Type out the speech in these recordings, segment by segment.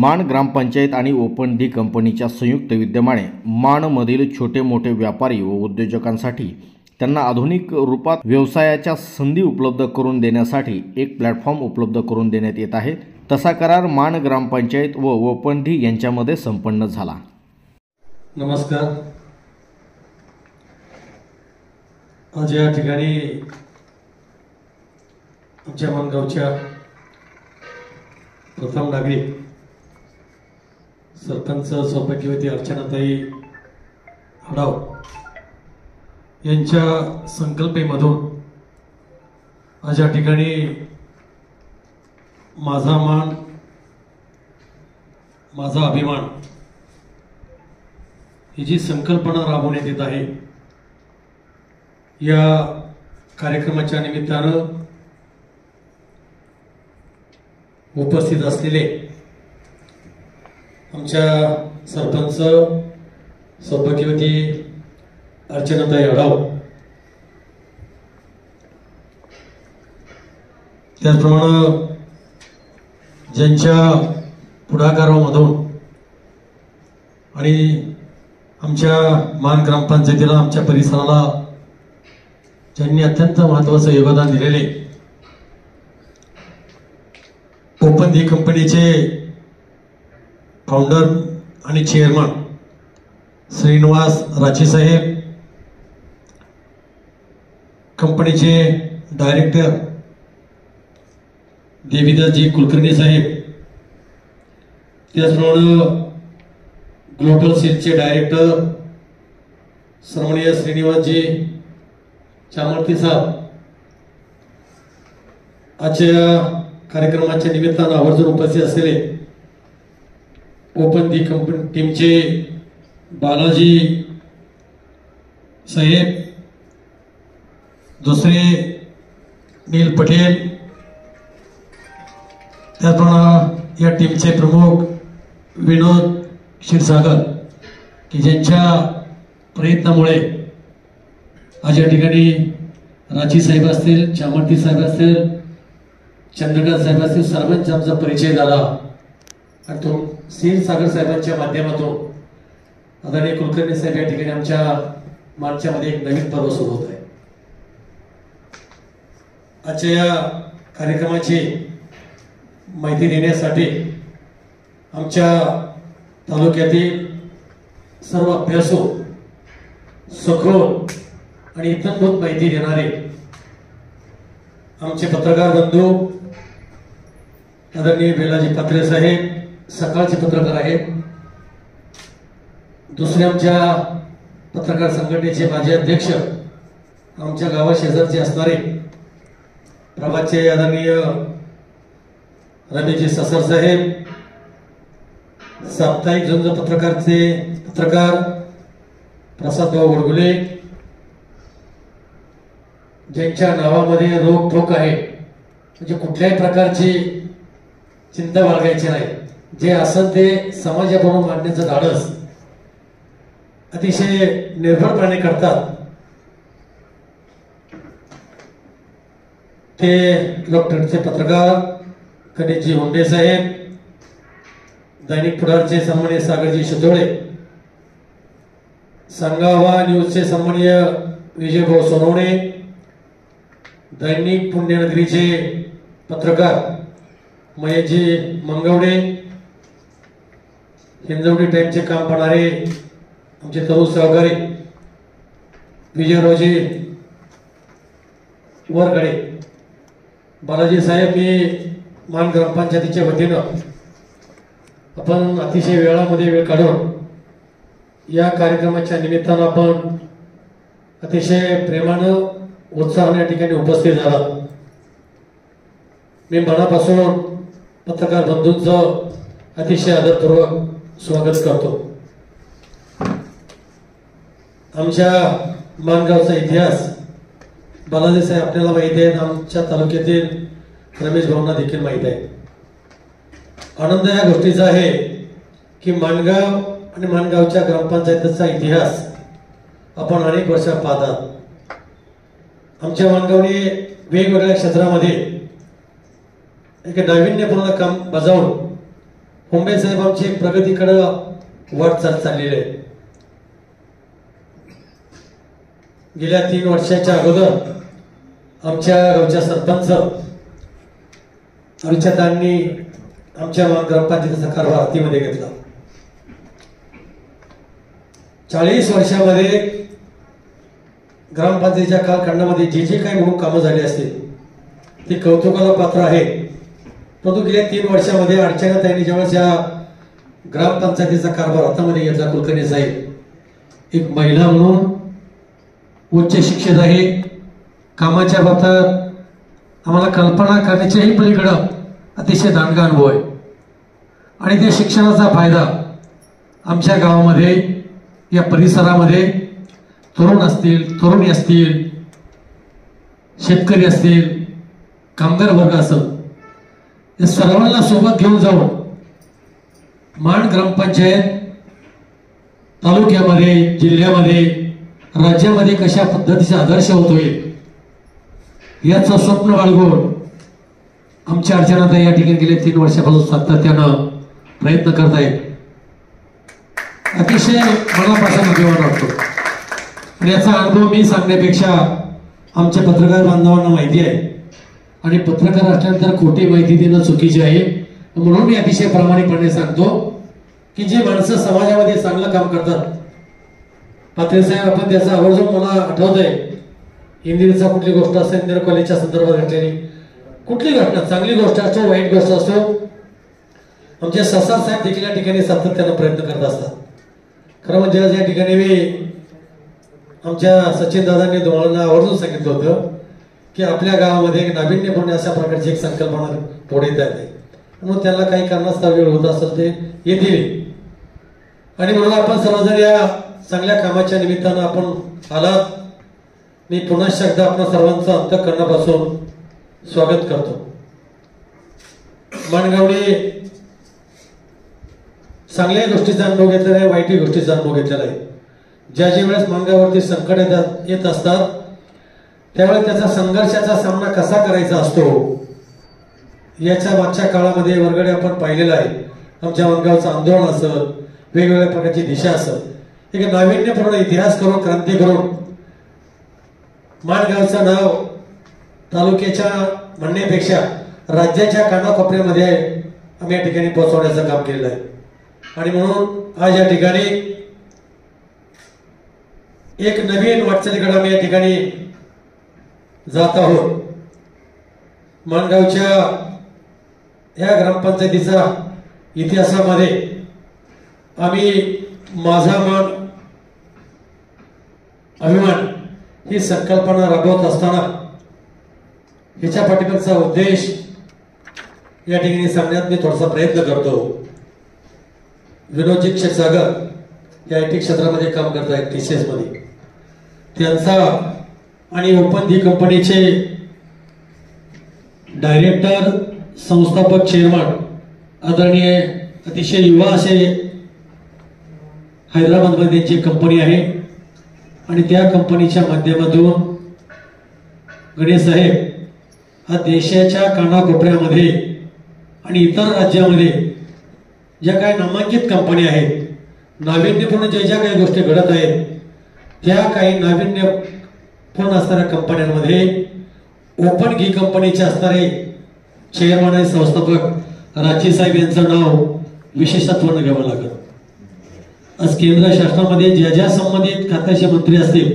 मान ग्रामपंचायत आणि open D कंपनीच्या संयुक्त विद्यमाने माणमधील छोटे मोठे व्यापारी व उद्योजकांसाठी त्यांना आधुनिक रूपात व्यवसायाच्या संधी उपलब्ध करून देण्यासाठी एक प्लॅटफॉर्म उपलब्ध करून देण्यात येत आहे। तसा करार मान ग्रामपंचायत व ओपन डी यांच्यामध्ये संपन्न झाला। नमस्कार। आज या ठिकाणी आमच्या मानगावच्या प्रथम नागरिक सरपंच सौभाग्यवती अर्चनाताई हडाव यांच्या संकल्पनेमधून आज या ठिकाणी माझा मान माझा अभिमान ही जी संकल्पना राबवण्यात येत आहे, या कार्यक्रमाच्या निमित्तानं उपस्थित असलेले आमच्या सरपंच सौभाग्यवती अर्चनाताई हडाव, त्याचप्रमाणे ज्यांच्या पुढाकारामधून आणि आमच्या मान ग्रामपंचायतीला आमच्या परिसराला ज्यांनी अत्यंत महत्त्वाचं योगदान दिलेले ओपन डी कंपनीचे फाउंडर आणि चेअरमन श्रीनिवास राची साहेब, कंपनीचे डायरेक्टर देवीदासजी कुलकर्णी साहेब, त्याचप्रमाणे ग्लोबल सेलचे डायरेक्टर श्रमणीय श्रीनिवासजी चामर्ती साहेब, आजच्या कार्यक्रमाच्या निमित्तानं आवर्जून उपस्थित असलेले ओपन डी कंपनी टीमचे बालाजी साहेब, दुसरे नील पटेल, त्याचप्रमाणे या टीमचे प्रमुख विनोद क्षीरसागर, की ज्यांच्या प्रयत्नामुळे आज या ठिकाणी राची साहेब असतील, चामर्ती साहेब असतील, चंद्रकांत साहेब असतील, सर्वांचा आमचा परिचय झाला आणि तो क्षीरसागर साहेबांच्या माध्यमातून आदरणीय कुलकर्णी साहेब या ठिकाणी आमच्या मार्चमध्ये एक नवीन पर्व सुरू होत आहे। आजच्या या कार्यक्रमाची माहिती देण्यासाठी आमच्या तालुक्यातील सर्व अभ्यासू, सखोल आणि इतरभूत माहिती देणारे आमचे पत्रकार बंधू आदरणीय बेलाजी पात्रे साहेब सकाळचे पत्रकार आहेत, दुसरे आमच्या पत्रकार संघटनेचे माजी अध्यक्ष आमच्या गावा शेजारचे असणारे प्रभातचे आदरणीय रमेशजी ससर साहेब, साप्ताहिक झुंज पत्रकारचे पत्रकार प्रसादभाऊ वडगुले, ज्यांच्या नावामध्ये रोखोक आहे, म्हणजे कुठल्याही प्रकारची चिंता बाळगायची नाही, जे असं ते समाजाबरोबर मांडण्याचं धाडस अतिशय निर्भयपणे करतात, ते डॉक्टरचे पत्रकार गणेशजी होंडे साहेब, दैनिक पुढारचे सन्माननीय सागरजी शिदोळे, संगावा न्यूजचे सन्माननीय विजयभाऊ सोनवणे, दैनिक पुण्यनगरीचे पत्रकार महेशजी मंगवडे, हिंजवडी टाइमचे काम पाहणारे आमचे तरुण सहकारी विजयरावजी वरगडे, बालाजी साहेब, मी मान ग्रामपंचायतीच्या वतीनं आपण अतिशय वेळामध्ये वेळ काढून या कार्यक्रमाच्या निमित्तानं आपण अतिशय प्रेमानं उत्साहाने या ठिकाणी उपस्थित झाला। मी मनापासून पत्रकार बंधूंचं अतिशय आदरपूर्वक स्वागत करतो। आमच्या मानगावचा इतिहास बालाजी साहेब आपल्याला माहिती आहे, आमच्या तालुक्यातील रमेश भाऊंना देखील माहिती आहे। आनंद या गोष्टीचा आहे की मानगाव आणि मानगावच्या ग्रामपंचायतीचा इतिहास आपण अनेक वर्ष पाहतात। आमच्या मानगावने वेगवेगळ्या क्षेत्रामध्ये एक नाविन्यपूर्ण काम बजावून हुंबे साहेब आमची प्रगतीकडे वाटचाल चाललेली आहे. गेल्या 3 वर्षाच्या अगोदर आमच्या गावच्या सरपंच अर्चतांनी आमच्या ग्रामपंचायतीचा कारभार हातीमध्ये घेतला. 40 वर्षामध्ये ग्रामपंचायतीच्या कालखंडामध्ये जे काही म्हणून कामं झाली असतील ते कौतुकाला पात्र आहे. परंतु गेल्या 3 वर्षामध्ये अर्चनाताईंनी ज्यावेळेस या ग्रामपंचायतीचा कारभार हातामध्ये घेतला, कुलकर्णी साहेब एक महिला म्हणून उच्च शिक्षित आहे, कामाच्या बाबतीत आम्हाला कल्पना करण्याच्याही पलीकडं अतिशय दांडगा अनुभव आहे. आणि त्या शिक्षणाचा फायदा आमच्या गावामध्ये या परिसरामध्ये तरुण असतील, तरुणी असतील, शेतकरी असतील, कामगार वर्ग असेल, या सर्वांना सोबत घेऊन जाऊन माण ग्रामपंचायत तालुक्यामध्ये, जिल्ह्यामध्ये, राज्यामध्ये कशा पद्धतीचा आदर्श होतोय याचं स्वप्न बाळगून आमच्या अर्चनाताई या ठिकाणी गेले 3 वर्षापासून सातत्यानं प्रयत्न करत आहेत. अतिशय मनापासून अभिमान वाटतो. आणि याचा अनुभव मी सांगण्यापेक्षा आमच्या पत्रकार बांधवांना माहिती आहे आणि पत्रकार असल्यानंतर खोटी माहिती देणं चुकीचे आहे. म्हणून मी अतिशय प्रामाणिकपणे सांगतो की जे माणसं समाजामध्ये चांगलं काम करतात, पाटील साहेब आपण त्याचा आवर्जून मला आठवत आहे, इंदिरेचा कुठली गोष्ट असेल, इंदिरा कॉलेजच्या संदर्भात घडलेली कुठली घटना, चांगली गोष्ट असो वाईट गोष्ट असो, आमचे ससार साहेब देखील या ठिकाणी सातत्यानं प्रयत्न करत असतात. खरं म्हणजे आज या ठिकाणी मी आमच्या सचिन दादांनी तुम्हाला आवर्जून सांगितलं होतं की आपल्या गावामध्ये एक नाविन्यपूर्ण अशा प्रकारची एक संकल्पना पुढे येत आहे. म्हणून त्याला काही कारणास्तव वेळ होत असेल ते येतील. आणि म्हणून आपण सर्वजण या चांगल्या कामाच्या निमित्तानं आपण आलात. मी पुन्हा एकदा आपल्या सर्वांचं अंतःकरणापासून स्वागत करतो. माणगावने चांगल्या गोष्टीचा अनुभव घेतलेला आहे, वाईट गोष्टीचा अनुभव घेतलेला आहे. ज्या वेळेस माणगावरती संकट येत असतात त्यावेळेस त्याचा संघर्षाचा सामना कसा करायचा असतो याच्या मागच्या काळामध्ये वरगडे आपण पाहिलेला आहे. आमच्या माणगावचं आंदोलन असेल, वेगवेगळ्या प्रकारची दिशा असेल, एक नाविन्यपूर्ण इतिहास करून, क्रांती करून माणगावचं नाव तालुक्याच्या म्हणण्यापेक्षा राज्याच्या कानाकोपऱ्यामध्ये आम्ही या ठिकाणी पोहोचवण्याचं काम केलेलं आहे. आणि म्हणून आज या ठिकाणी एक नवीन वाटचालीकडे आम्ही या ठिकाणी जात आहोत. माणगावच्या या ग्रामपंचायतीचा इतिहासामध्ये आम्ही माझा मान अभिमान ही संकल्पना राबवत असताना ह्याच्या पाठीमागचा उद्देश या ठिकाणी सांगण्यात मी थोडासा प्रयत्न करतो. विनोदजी क्षीरसागर या आयटी क्षेत्रामध्ये काम करत आहेत, TCS मध्ये. त्यांचा आणि ओपन दी कंपनीचे डायरेक्टर, संस्थापक, चेअरमन आदरणीय अतिशय युवा असे हैदराबादमध्ये त्यांची कंपनी आहे. आणि त्या कंपनीच्या माध्यमातून गणेश साहेब हा देशाच्या कानाकोपऱ्यामध्ये आणि इतर राज्यामध्ये ज्या काही नामांकित कंपन्या आहेत, नाविन्यपूर्ण ज्या काही गोष्टी घडत आहेत, त्या काही नाविन्यपूर्ण असणाऱ्या कंपन्यांमध्ये ओपन घी कंपनीचे असणारे चेअरमन आणि संस्थापक राची साहेब यांचं नाव विशेषत्वानं घ्यावं लागेल. आज केंद्र शासनामध्ये ज्या ज्या संबंधित खात्याचे मंत्री असतील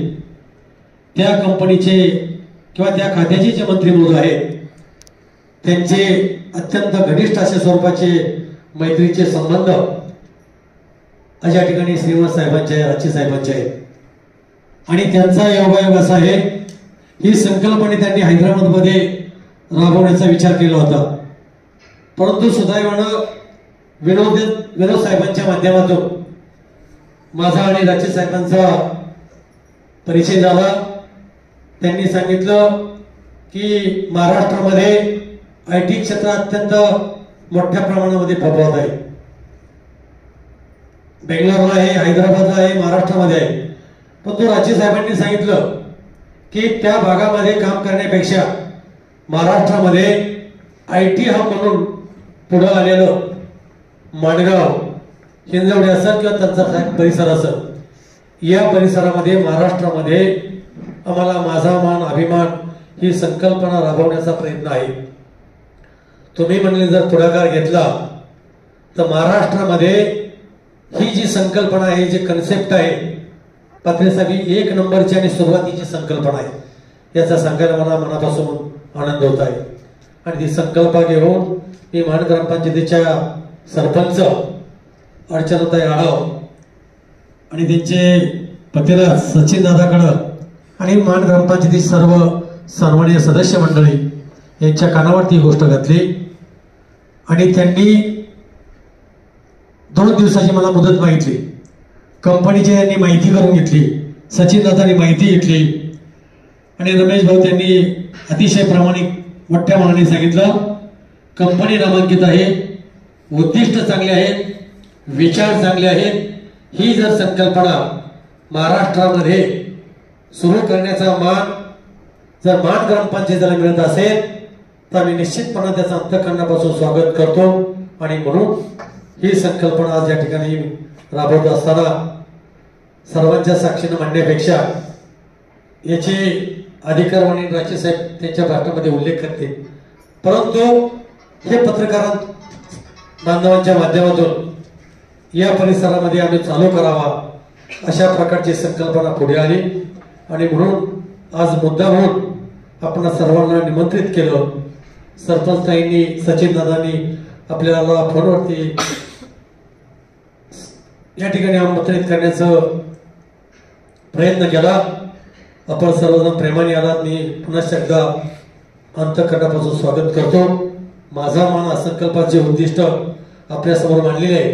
त्या कंपनीचे किंवा त्या खात्याचे जे मंत्री महोदय आहेत त्यांचे अत्यंत घनिष्ठ अशा स्वरूपाचे मैत्रीचे संबंध आज या ठिकाणी श्रीनिवास साहेबांचे, राची साहेबांचे आहेत. आणि त्यांचा योगायोग असा आहे, ही संकल्पना त्यांनी हैदराबादमध्ये राबवण्याचा विचार केला होता. परंतु सुदैवानं विनोद साहेबांच्या माध्यमातून माझा आणि राची साहेबांचा परिचय झाला. त्यांनी सांगितलं की महाराष्ट्रामध्ये IT क्षेत्र अत्यंत मोठ्या प्रमाणामध्ये प्रभावित आहे. बेंगलोरला आहे, हैदराबादला आहे, महाराष्ट्रामध्ये आहे. परंतु राची साहेबांनी सांगितलं की त्या भागामध्ये काम करण्यापेक्षा महाराष्ट्रामध्ये IT हब म्हणून पुढे आलेलं माणगाव, हिंजवडी असेल किंवा त्यांचा परिसर असेल, या परिसरामध्ये महाराष्ट्रामध्ये आम्हाला माझा मान अभिमान ही संकल्पना राबवण्याचा प्रयत्न आहे. तुम्ही म्हणले जर पुढाकार घेतला तर महाराष्ट्रामध्ये ही जी संकल्पना आहे, जी कन्सेप्ट आहे, पात्रेसाहेब ही 1 नंबरची आणि सुरुवातीची संकल्पना आहे. याचा सांगायला मला मनापासून आनंद होत आहे. आणि ती संकल्पना घेऊन मी मान ग्रामपंचायतीच्या सरपंच अर्चनाताई आढाव आणि त्यांचे पतिराज सचिन दादाकडं आणि मान ग्रामपंचायती सर्व सन्माननीय सदस्य मंडळी यांच्या कानावरती ही गोष्ट घातली आणि त्यांनी 2 दिवसाची मला मुदत मागितली. कंपनीची यांनी माहिती करून घेतली, सचिन दादांनी माहिती घेतली आणि रमेश भाऊ त्यांनी अतिशय प्रामाणिक मोठ्या मनाने सांगितलं, कंपनी नामांकित आहे, उद्दिष्ट चांगले आहेत, विचार चांगले आहेत. ही जर संकल्पना महाराष्ट्रामध्ये सुरू करण्याचा मान जर मान ग्रामपंचायतीला मिळत असेल तर मी निश्चितपणे त्याचं अंतःकरणापासून स्वागत करतो. आणि म्हणून ही संकल्पना आज या ठिकाणी राबवत असताना सर्वांच्या साक्षीने म्हणण्यापेक्षा याचे अधिकारवाणी राजे साहेब त्यांच्या भाषणामध्ये उल्लेख करते, परंतु हे पत्रकार बांधवांच्या माध्यमातून या परिसरामध्ये आम्ही चालू करावा अशा प्रकारची संकल्पना पुढे आली. आणि म्हणून आज मुद्दा म्हणून आपण सर्वांना निमंत्रित केलं. सरपंचांनी सचिन दादांनी आपल्याला फोनवरती या ठिकाणी आमंत्रित करण्याचा प्रयत्न केला. आपण सर्वजण प्रेमाने आलात. मी पुन्हा एकदा अंतःकरणापासून स्वागत करतो. माझा मान संकल्पाचे उद्दिष्ट आपल्यासमोर मांडलेले आहे,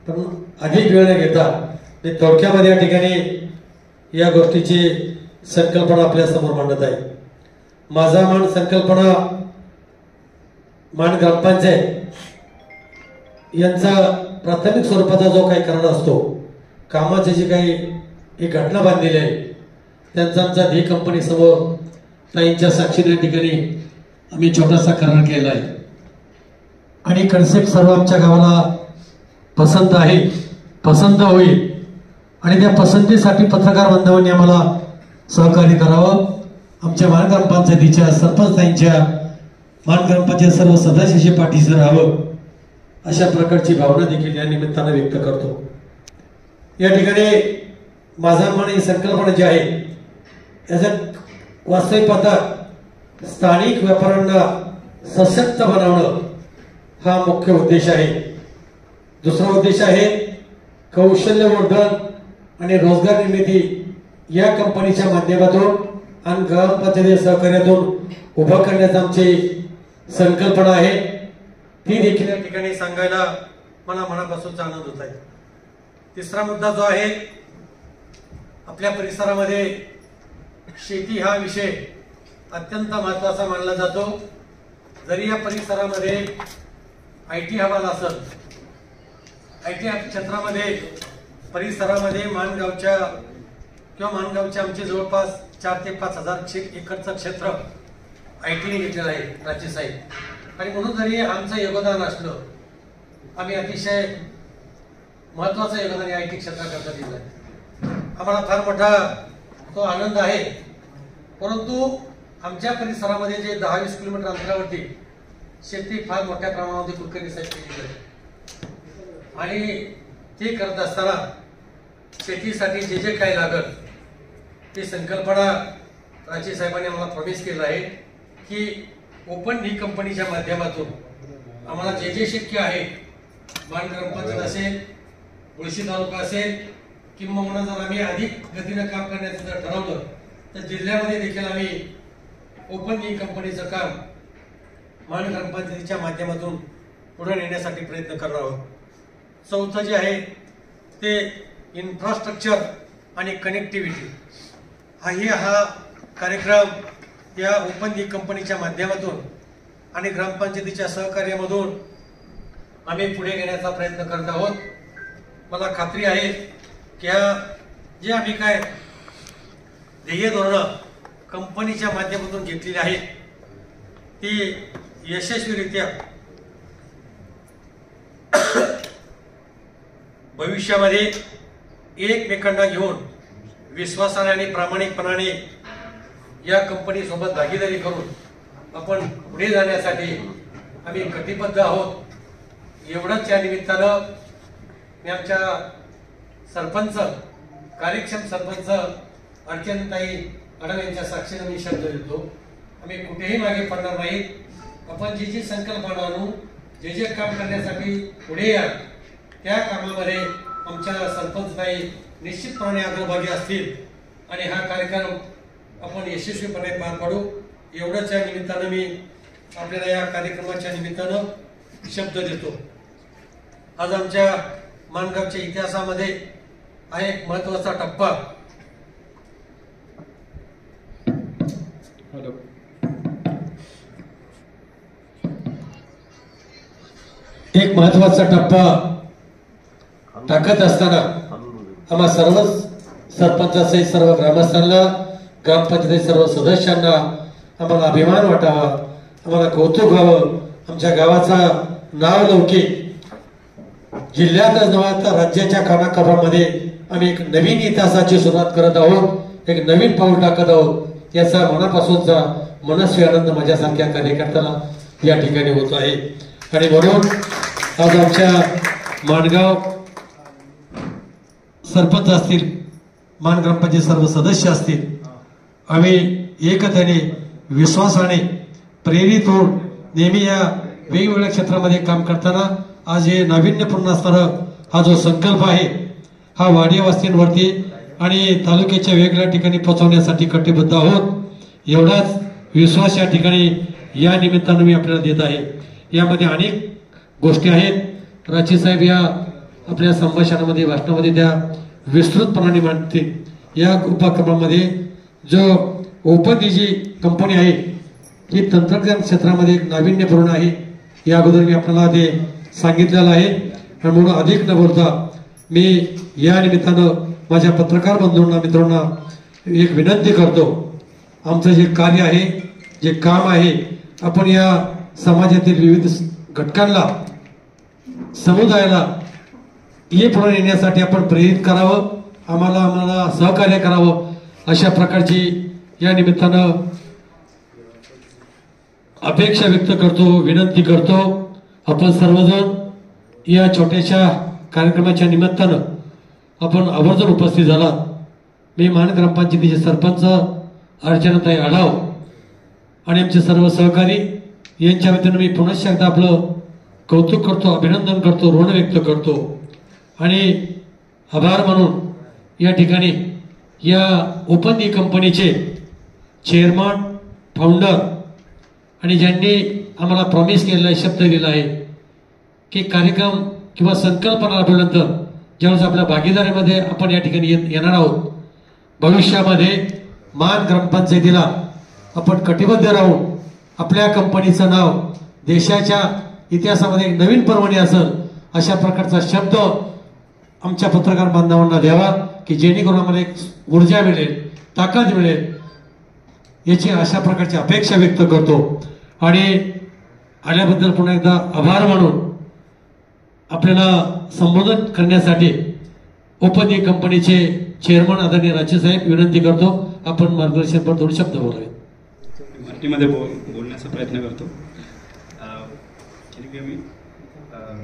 पण अधिक वेळ न घेता मी थोडक्यामध्ये या ठिकाणी या गोष्टीची संकल्पना आपल्यासमोर मांडत आहे. माझा मान संकल्पना मान ग्रामपंचायत यांचा प्राथमिक स्वरूपाचा जो काही कारण असतो, कामाची जी काही एक घटना बांधलेली आहे, त्यांचा आमचा धी कंपनी समोर ताईंच्या साक्षीने या ठिकाणी आम्ही छोटासा करार केला आहे. आणि कन्सेप्ट सर्व आमच्या गावाला पसंत आहे, पसंत होईल. आणि त्या पसंतीसाठी पत्रकार बांधवांनी आम्हाला सहकार्य करावं. आमच्या मान ग्रामपंचायतीच्या सरपंचांच्या मान ग्रामपंचायत सर्व सदस्याशी पाठीशी राहावं अशा प्रकारची भावना देखील या निमित्तानं व्यक्त करतो. या ठिकाणी माझा मान ही संकल्पना जी आहे याचा वास्तविक पाहता स्थानिक व्यापाऱ्यांना सशक्त बनवणं हा मुख्य उद्देश आहे. दुसरा उद्देश आहे कौशल्यवर्धन आणि रोजगार निर्मिती या कंपनीच्या माध्यमातून आणि ग्रामपंचायती सहकार्यातून उभा करण्याची आमची संकल्पना आहे. ती देखील या ठिकाणी सांगायला मला मनापासून आनंद होत आहे. तिसरा मुद्दा जो आहे, आपल्या परिसरामध्ये शेती हा विषय अत्यंत महत्त्वाचा मानला जातो. जरी या परिसरामध्ये IT हवाल असेल, IT क्षेत्रामध्ये परिसरामध्ये माणगावच्या आमचे जवळपास 4 ते 5 हजार एकरचं क्षेत्र IT घेतलेलं आहे राजे साहेब. आणि म्हणून जरी आमचं योगदान असलं, आम्ही अतिशय महत्वाचं योगदान या IT क्षेत्राकरता दिलं आहे. आम्हाला फार मोठा तो आनंद आहे. परंतु आमच्या परिसरामध्ये जे 10-20 किलोमीटर अंतरावरती शेती फार मोठ्या प्रमाणामध्ये कुलकर्णी साहेब केलेली आहे. आणि ते करत असताना शेतीसाठी जे जे काय लागत ती संकल्पना राजे साहेबांनी आम्हाला प्रॉमिस केलं आहे की ओपन डी कंपनीच्या माध्यमातून आम्हाला जे जे शक्य आहे, मान ग्रामपंचायत असेल, मुळशी तालुका असेल, किंवा जर आम्ही अधिक गतीनं काम करण्याचं जर ठरवलं तर जिल्ह्यामध्ये देखील आम्ही ओपन डी कंपनीचं काम मान ग्रामपंचायतीच्या माध्यमातून पुढे नेण्यासाठी प्रयत्न करणार आहोत. चौथं जे आहे ते इन्फ्रास्ट्रक्चर आणि कनेक्टिव्हिटी हा कार्यक्रम या ओपन डी कंपनीच्या माध्यमातून आणि ग्रामपंचायतीच्या सहकार्यामधून आम्ही पुढे घेण्याचा प्रयत्न करत आहोत. मला खात्री आहे की जे आम्ही काय ध्येय धोरणं कंपनीच्या माध्यमातून घेतलेली आहेत ती यशस्वीरित्या भविष्यामध्ये एकमेकांना घेऊन विश्वासाने आणि प्रामाणिकपणाने या कंपनीसोबत भागीदारी करून आपण पुढे जाण्यासाठी आम्ही कटिबद्ध आहोत। एवढंच या निमित्तानं मी आमच्या सरपंच, कार्यक्षम सरपंच अर्चनाताई अडम यांच्या साक्षीने मी शब्द देतो, आम्ही कुठेही मागे पडणार नाहीत। आपण जी संकल्पना आणू, जे काम करण्यासाठी पुढे या, त्या कामामध्ये आमच्या सरपंचताई निश्चितपणे अग्रभागी असतील आणि हा कार्यक्रम आपण यशस्वीपणे पार पाडू। एवढंच या निमित्तानं मी आपल्याला या कार्यक्रमाच्या निमित्तानं शब्द देतो। आज आमच्या माणगावच्या इतिहासामध्ये हा एक महत्त्वाचा टप्पा टाकत असताना आम्हा सर्वच सरपंचासहित सर्व ग्रामस्थांना, ग्रामपंचायत सर्व सदस्यांना आम्हाला अभिमान वाटावा, आम्हाला कौतुक व्हावं। आमच्या गावाचा नाव लौकिक जिल्ह्यातच नव्हे तर राज्याच्या कानाकोपऱ्यामध्ये आम्ही एक नवीन इतिहासाची सुरुवात करत आहोत, एक नवीन पाऊल टाकत आहोत। याचा मनापासूनचा मनस्वी आनंद माझ्यासारख्या कार्यकर्त्याला या ठिकाणी होत आहे। आणि म्हणून आज आमच्या माणगाव सरपंच असतील, मान ग्रामपंचायत सर्व सदस्य असतील, आम्ही एकतेने विश्वासाने प्रेरित होऊन नेहमी या वेगवेगळ्या क्षेत्रामध्ये काम करताना आज हे नाविन्यपूर्ण असणारा हा जो संकल्प आहे हा वाडी वस्तींवरती आणि तालुक्याच्या वेगवेगळ्या ठिकाणी पोहोचवण्यासाठी कटिबद्ध आहोत। एवढाच विश्वास या ठिकाणी या निमित्तानं मी आपल्याला देत आहे। यामध्ये अनेक गोष्टी आहेत। राची साहेब या आपल्या संभाषणामध्ये, भाषणामध्ये त्या विस्तृतपणाने मांडतील। या उपक्रमामध्ये जो ओपन जी कंपनी आहे ही तंत्रज्ञान क्षेत्रामध्ये एक नाविन्यपूर्ण आहे, या अगोदर मी आपल्याला ते सांगितलेलं आहे। आणि म्हणून अधिक न बोलता मी या निमित्तानं माझ्या पत्रकार बंधूंना, मित्रांना एक विनंती करतो, आमचं जे कार्य आहे, जे काम आहे, आपण या समाजातील विविध घटकांना, समुदायाला हे पुढे येण्यासाठी आपण प्रेरित करावं, आम्हाला सहकार्य करावं, अशा प्रकारची या निमित्तानं अपेक्षा व्यक्त करतो, विनंती करतो। आपण सर्वजण या छोट्याशा कार्यक्रमाच्या निमित्तानं आपण आवर्जून उपस्थित झाला। मी महान ग्रामपंचायतीचे सरपंच अर्चनाताई आढाव आणि आमचे सर्व सहकारी यांच्या वतीनं मी पुनश्च एकदा आपलं कौतुक करतो, अभिनंदन करतो, ऋण व्यक्त करतो आणि आभार म्हणून या ठिकाणी या ओपन ई कंपनीचे चेअरमन, फाउंडर आणि ज्यांनी आम्हाला प्रॉमिस केलेला आहे, शब्द दिला आहे की कार्यक्रम किंवा संकल्पना राबवल्यानंतर ज्यावेळेस आपल्या भागीदारीमध्ये आपण या ठिकाणी येणार आहोत, भविष्यामध्ये मान ग्रामपंचायतीला आपण कटिबद्ध राहून आपल्या कंपनीचं नाव देशाच्या इतिहासामध्ये एक नवीन पर्वणी असेल अशा प्रकारचा शब्द आमच्या पत्रकार बांधवांना द्यावा की जेणेकरून आम्हाला एक ऊर्जा मिळेल, ताकद मिळेल, याची अशा प्रकारची अपेक्षा व्यक्त करतो। आणि आल्याबद्दल पुन्हा एकदा आभार मानून आपल्याला संबोधन करण्यासाठी ओपन ई कंपनीचे चेअरमन आदरणीय राचे साहेब विनंती करतो, आपण मार्गदर्शनपर दोन शब्द बोलावे। मराठीमध्ये बोलण्याचा प्रयत्न करतो।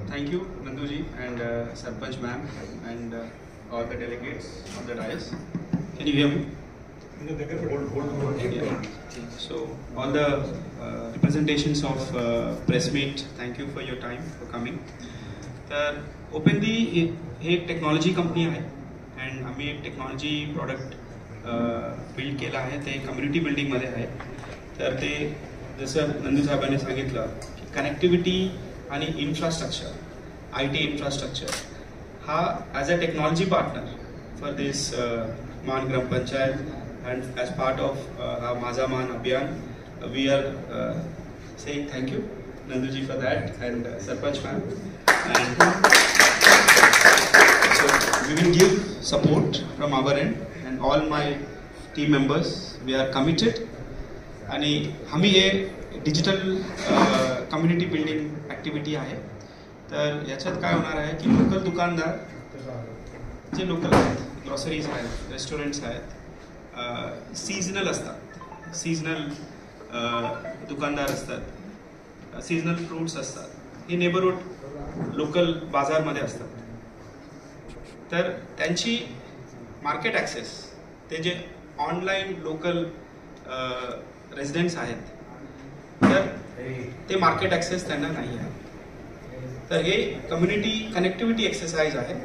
Thank you, Nanduji and Sarpanch ma'am and all the delegates of the dais. Can you hear me? Yeah. So all the representations of press meet, thank you for your time for coming. तर openly हे एक technology company आहे and आम्ही एक technology product build केला आहे, ते community बिल्डिंगमध्ये आहे। तर ते जसं नंदू साहेबांनी सांगितलं की कनेक्टिव्हिटी आणि इन्फ्रास्ट्रक्चर, IT इन्फ्रास्ट्रक्चर हा as a technology partner for this Maan gram panchayat and as part of हा माझा मान अभियान we are saying thank you Nanduji for that and Sarpanch ma'am. And so we will give support from our end and all my team members. We are committed. आणि आम्ही हे digital community building activity आहे। तर याच्यात काय होणार आहे की लोकल दुकानदार जे लोकल आहेत, ग्रॉसरीज आहेत, रेस्टॉरंट्स आहेत, सीजनल असतात, सीजनल दुकानदार असतात, सीजनल फ्रूट्स असतात, हे नेबरहूड लोकल बाजारमध्ये असतात. तर त्यांची मार्केट ॲक्सेस, ते जे ऑनलाईन लोकल रेसिडेंट्स आहेत, तर ते मार्केट ॲक्सेस त्यांना नाही आहे. तर हे कम्युनिटी कनेक्टिव्हिटी एक्सरसाइज आहे.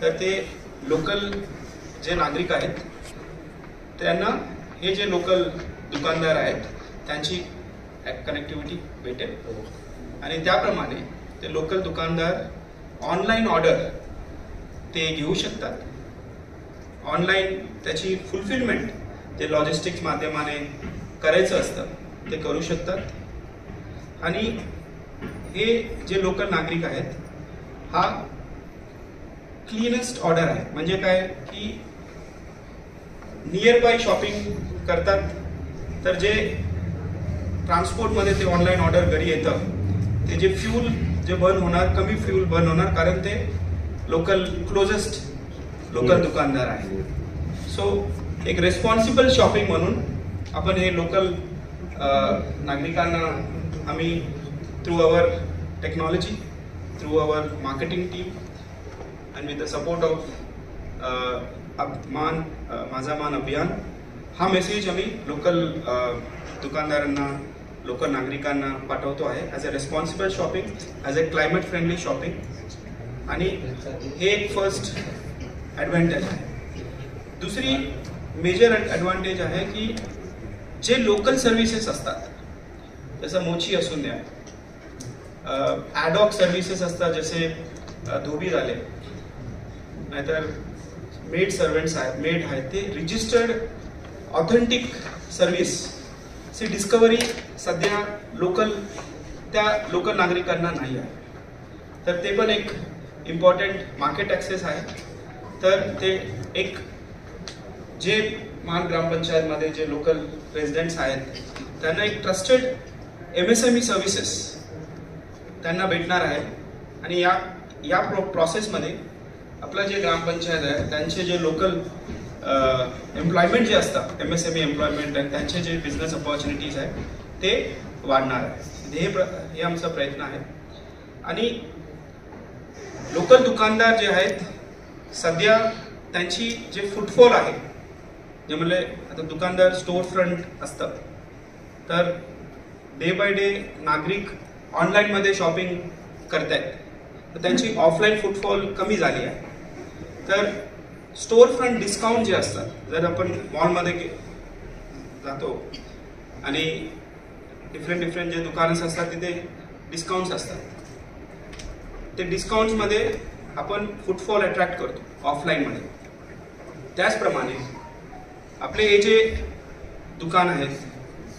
तर ते लोकल जे नागरिक आहेत त्यांना हे जे लोकल दुकानदार आहेत त्यांची कनेक्टिव्हिटी भेटेल आणि त्याप्रमाणे ते लोकल दुकानदार ऑनलाईन ऑर्डर ते घेऊ शकतात. ऑनलाईन त्याची फुलफिलमेंट ते लॉजिस्टिक्स माध्यमाने करायचं असतं ते करू शकतात. आणि हे जे लोकल नागरिक आहेत हा क्लीनेस्ट ऑर्डर आहे. म्हणजे काय की नियर बाय शॉपिंग करतात, तर जे ट्रान्सपोर्टमध्ये ते ऑनलाईन ऑर्डर घरी येतं, ते जे फ्यूल जे बर्न होणार, कमी फ्यूल बर्न होणार, कारण ते लोकल क्लोजेस्ट लोकल दुकानदार आहे. सो एक रेस्पॉन्सिबल शॉपिंग म्हणून आपण हे लोकल नागरिकांना आम्ही through our technology, through our marketing team and with the support of माझा मान अभियान, हा मेसेज आम्ही लोकल दुकानदारांना, लोकल नागरिकांना पाठवतो आहे as a responsible shopping, as a climate friendly shopping. आणि हे एक फर्स्ट ॲडव्हान्टेज आहे. दुसरी मेजर ॲडव्हान्टेज आहे की जे लोकल सर्व्हिसेस असतात, जसं मोची असून द्या, ॲडॉक सर्व्हिसेस असतात, जसे धोबी झाले, नाहीतर मेड सर्वंट्स आहेत, मेड आहेत, ते रजिस्टर्ड ऑथेंटिक सर्व्हिस ची डिस्कवरी सध्या त्या लोकल नागरिकांना नाही आहे. तर ते पण एक इम्पॉर्टंट मार्केट ॲक्सेस आहे. तर ते एक जे महान ग्रामपंचायतमध्ये जे लोकल रेसिडेंट्स आहेत त्यांना एक ट्रस्टेड MSME सर्व्हिसेस त्यांना भेटणार आहे. आणि या प्रोसेसमध्ये आपलं जे ग्रामपंचायत आहे त्यांचे जे लोकल एम्प्लॉयमेंट जे असतात, MSME एम्प्लॉयमेंट, आणि त्यांचे जे बिझनेस अपॉर्च्युनिटीज आहेत ते वाढणार आहे. हे आमचा प्रयत्न आहे. आणि लोकल दुकानदार जे आहेत सध्या त्यांची जे फुटफॉल आहे, जे म्हणजे आता दुकानदार स्टोर फ्रंट असतं, तर डे बाय डे नागरिक ऑनलाईनमध्ये शॉपिंग करतायत, तर त्यांची ऑफलाईन फुटफॉल कमी झाली आहे. तर स्टोर फ्रंट डिस्काउंट जे असतात, जर आपण मॉलमध्ये जातो आणि डिफरंट जे दुकान्स असतात तिथे डिस्काउंट्स असतात, ते डिस्काउंट्समध्ये आपण फुटफॉल अट्रॅक्ट करतो ऑफलाईनमध्ये. त्याचप्रमाणे आपले हे जे दुकान आहेत,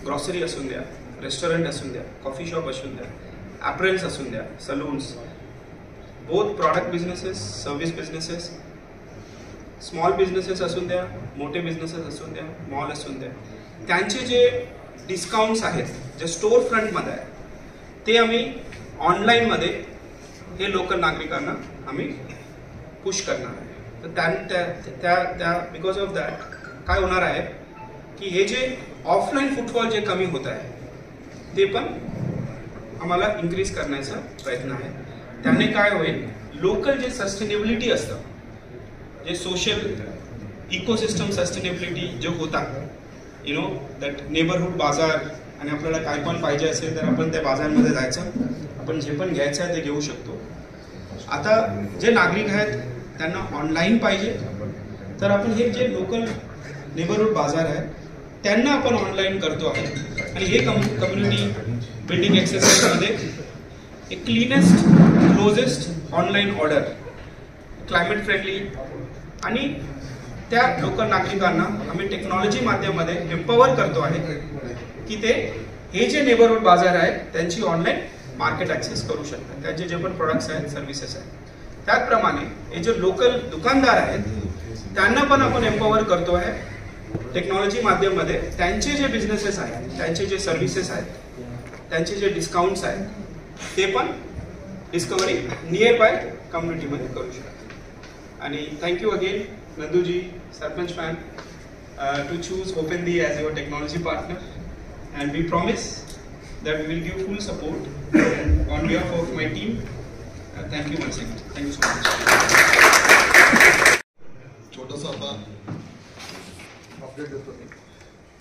ग्रॉसरी असून द्या, रेस्टॉरंट असून द्या, कॉफी शॉप असून द्या, ॲपरेल्स असून द्या, salons, both product businesses, service businesses, small businesses असून द्या, मोठे बिझनेसेस असून द्या, मॉल असून द्या, त्यांचे जे डिस्काउंट्स आहेत जे स्टोर फ्रंटमध्ये आहे ते आम्ही ऑनलाईनमध्ये हे लोकल नागरिकांना आम्ही पुश करणार आहे. तर त्या बिकॉज ऑफ दॅट काय होणार आहे की हे जे ऑफलाईन फुटफॉल जे कमी होत आहे ते पण आम्हाला इन्क्रीज करण्याचा प्रयत्न आहे. त्याने काय होईल, लोकल जे सस्टेनेबिलिटी असतं, जे सोशल इकोसिस्टम सस्टेनेबिलिटी जे होतात, दॅट नेबरहूड बाजार, आणि आपल्याला काय पण पाहिजे असेल तर आपण त्या बाजारमध्ये जायचं, आपण जे पण घ्यायचं आहे ते घेऊ शकतो. आता जे नागरिक आहेत त्यांना ऑनलाईन पाहिजे, तर आपण हे जे लोकल नेबरहूड बाजार आहे त्यांना आपण ऑनलाईन करतो आहे. आणि हे कम्युनिटी बिल्डिंग एक्सरसाइजमध्ये एक cleanest, closest online order, climate friendly, आणि त्या लोकल नागरिकांना आम्ही टेक्नॉलॉजी माध्यमामध्ये एम्पॉवर करतो आहे की ते हे जे नेबरहूड बाजार आहेत त्यांची ऑनलाईन मार्केट ॲक्सेस करू शकतात, त्यांचे जे पण प्रोडक्ट्स आहेत, सर्व्हिसेस आहेत. त्याचप्रमाणे हे जे लोकल दुकानदार आहेत त्यांना पण आपण एम्पॉवर करतो आहे टेक्नॉलॉजी माध्यमामध्ये. त्यांचे जे बिझनेसेस आहेत, त्यांचे जे सर्व्हिसेस आहेत, त्यांचे जे डिस्काउंट्स आहेत ते पण डिस्कवरी नियर बाय कम्युनिटीमध्ये करू शकतात. And thank you again, Nanduji, Sarpanch fan, to choose OpenD as your technology partner. And we promise that we will give full support. And on behalf of my team, thank you once again. Thank you so much. छोटंसं आता update देतो मी.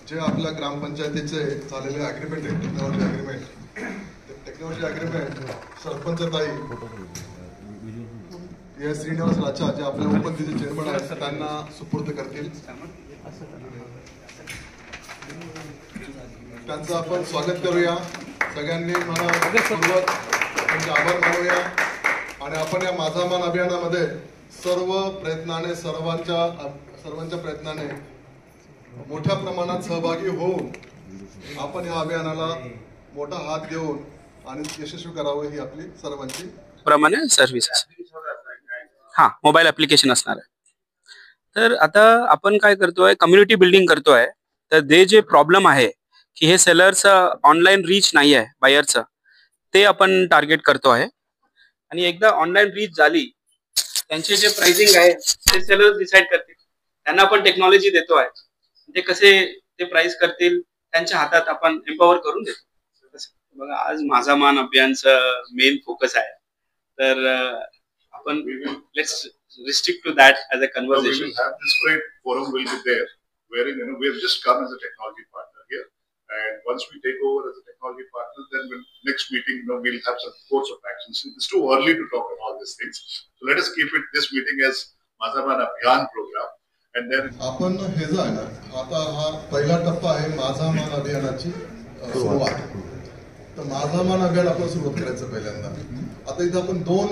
जे आपल्या ग्रामपंचायतीचे झालेले agreement आहे, technology agreement, ते technology agreement sarpanch ताई एस श्रीनिवास राचा जे आपल्या ओपनचे चेअरमन आहेत त्यांना सुपूर्द करतील. त्यांचं आपण स्वागत करूया. सगळ्यांनी मला सुरुवात त्यांचे आभार मानूया. आणि आपण या माझा मान अभियानामध्ये सर्व प्रयत्नाने सर्वांच्या प्रयत्नाने मोठ्या प्रमाणात सहभागी होऊन आपण या अभियानाला मोठा हात देऊन आणि यशस्वी करावं ही आपली सर्वांची प्रमाणे सर्व्हिसेस मोबाईल ऍप्लिकेशन असणार आहे. तर आता आपण काय करतोय, कम्युनिटी बिल्डिंग करतोय. तर जे प्रॉब्लेम आहे की हे सेलरचं ऑनलाईन रीच नाही आहे बायरचं, ते आपण टार्गेट करतो आहे. आणि एकदा ऑनलाईन रीच झाली, त्यांचे जे प्राइसिंग आहे ते सेलर्स डिसाईड करतील. त्यांना आपण टेक्नॉलॉजी देतो आहे, ते कसे ते प्राइस करतील त्यांच्या हातात आपण एम्पॉवर करून देतो. बघा, आज माझा मान अभियानचं मेन फोकस आहे. तर आपण let's restrict to that as a conversation. We will have this great forum will be there, wherein we have just come as a technology partner here, and once we take over as a technology partner, then next meeting we'll have some course of actions. It's too early to talk about all these things, so let us keep this meeting as माझा मान अभियान program, and then आपण हे जो आहे ना, आता हा पहिला टप्पा आहे माझा मान अभियानाची सुरुवात. तर माझा मान अभियान आपण सुरुवात करायचं पहिल्यांदा. आता इथं आपण दोन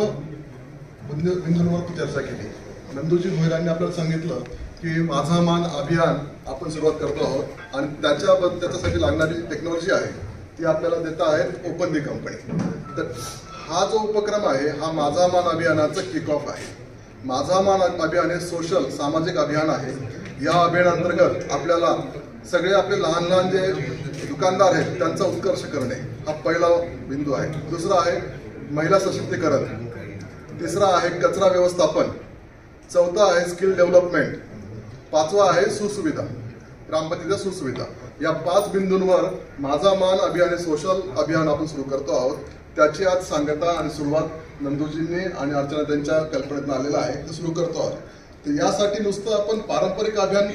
बिंदूंवर चर्चा केली. नंदूजी भोईरांनी आपल्याला सांगितलं की माझा मान अभियान आपण सुरुवात करतो आहोत आणि त्याच्यासाठी लागणारी टेक्नॉलॉजी आहे ती आपल्याला देत आहे ओपनडी कंपनी. तर हा जो उपक्रम आहे हा माझा मान अभियानाचा किक ऑफ आहे. माझा मान अभियान हे सोशल सामाजिक अभियान आहे. या अभियानांतर्गत आपल्याला सगळे आपले लहान लहान जे दुकानदार आहेत त्यांचा उत्कर्ष करणे हा पहिला बिंदू आहे. दुसरा आहे महिला सशक्तीकरण. तिसरा आहे कचरा व्यवस्थापन. चौथा आहे स्किल डेव्हलपमेंट. पाचवा आहे सुसुविधा, ग्रामपंचायतीच्या सुसुविधा. या 5 बिंदूंवर माझा मान अभियान हे सोशल अभियान आपण सुरू करतो आहोत. त्याची आज सांगता आणि सुरुवात नंदूजींनी आणि अर्चना त्यांच्या कल्पनेतून आलेला आहे, ते सुरू करतो आहोत. तर यासाठी नुसतं आपण पारंपरिक अभियान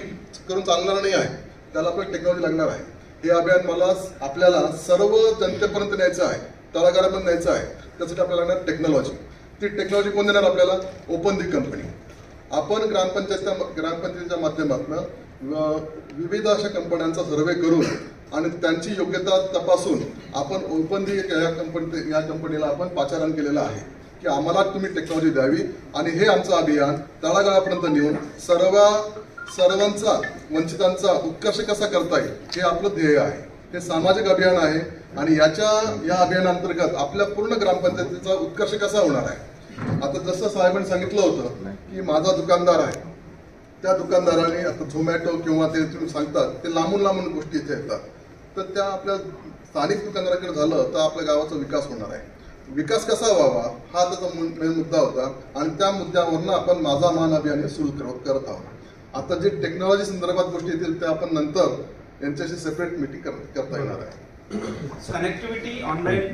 करून चालणार नाही आहे, त्याला आपण टेक्नॉलॉजी लागणार आहे. हे अभियान आपल्याला सर्व जनतेपर्यंत न्यायचं आहे, तळागाळापर्यंत न्यायचं आहे. त्यासाठी आपल्याला लागणार टेक्नॉलॉजी. ती टेक्नॉलॉजी कोण देणार आपल्याला? ओपनडी कंपनी. आपण ग्रामपंचायतीच्या माध्यमातून विविध अशा कंपन्यांचा सर्वे करून आणि त्यांची योग्यता तपासून आपण ओपनडी या कंपनीला आपण पाचारण केलेलं आहे की आम्हाला तुम्ही टेक्नॉलॉजी द्यावी आणि हे आमचं अभियान तळागाळापर्यंत नेऊन सर्वांचा वंचितांचा उत्कर्ष कसा करता येईल हे आपलं ध्येय आहे. हे सामाजिक अभियान आहे आणि या अभियानांतर्गत आपल्या पूर्ण ग्रामपंचायतीचा उत्कर्ष कसा होणार आहे. आता जसं साहेबांनी सांगितलं होतं की माझा दुकानदार आहे, त्या दुकानदाराने आता झोमॅटो किंवा ते तुम्ही सांगतात ते लांबून गोष्टी इथे येतात. तर त्या आपल्या स्थानिक दुकानदाराकडे झालं तर आपल्या गावाचा विकास होणार आहे. विकास कसा व्हावा हा त्याचा मेन मुद्दा होता आणि त्या मुद्द्यावरनं आपण माझा मान अभियान सुरू करत आहोत. आता जे टेक्नॉलॉजी संदर्भात गोष्टी येतील त्या आपण नंतर यांच्याशी सेपरेट मीटिंग करता येणार आहे. कनेक्टिव्हिटी ऑनलाईन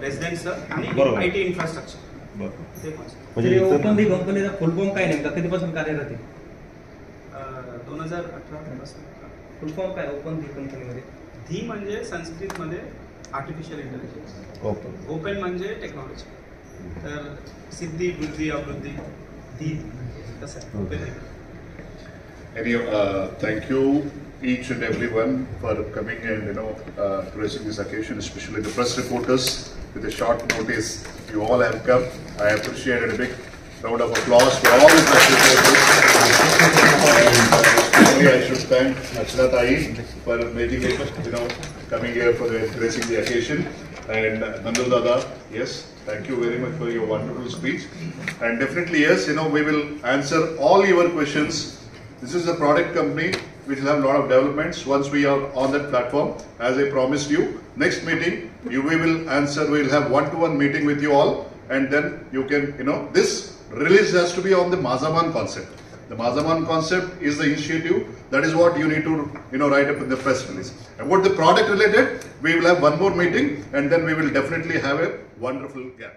रेसिडेंट्स आणि आयटी इन्फ्रास्ट्रक्चर. म्हणजे ओपनडी कंपनीचा फुल फॉर्म काय नेमका, कधीपासून कार्यरत आहे? 2018 पासून. फुल फॉर्म काय ओपनडी कंपनीमध्ये? धी म्हणजे संस्कृतमध्ये आर्टिफिशियल इंटेलिजन्स, ओपन म्हणजे टेक्नॉलॉजी. तर सिद्धी, बुद्धी, अवृद्धी, धी कसं आहे open. Thank you each and everyone for coming and gracing this occasion, especially the press reporters with a short notice. You all have come. I appreciate it. A big round of applause for all the press reporters. Especially I should thank Archana Tayi for making it, coming here for gracing the occasion. And Nandu Dada, yes, thank you very much for your wonderful speech. And definitely yes, we will answer all your questions. This is a product company which will have a lot of developments once we are on that platform. As I promised you, next meeting we will answer. We will have one-to-one meeting with you all, and then you can, this release has to be on the Mazaman concept. The Mazaman concept is the initiative. That is what you need to, write up in the press release. About the product related, we will have one more meeting, and then we will definitely have a wonderful gap.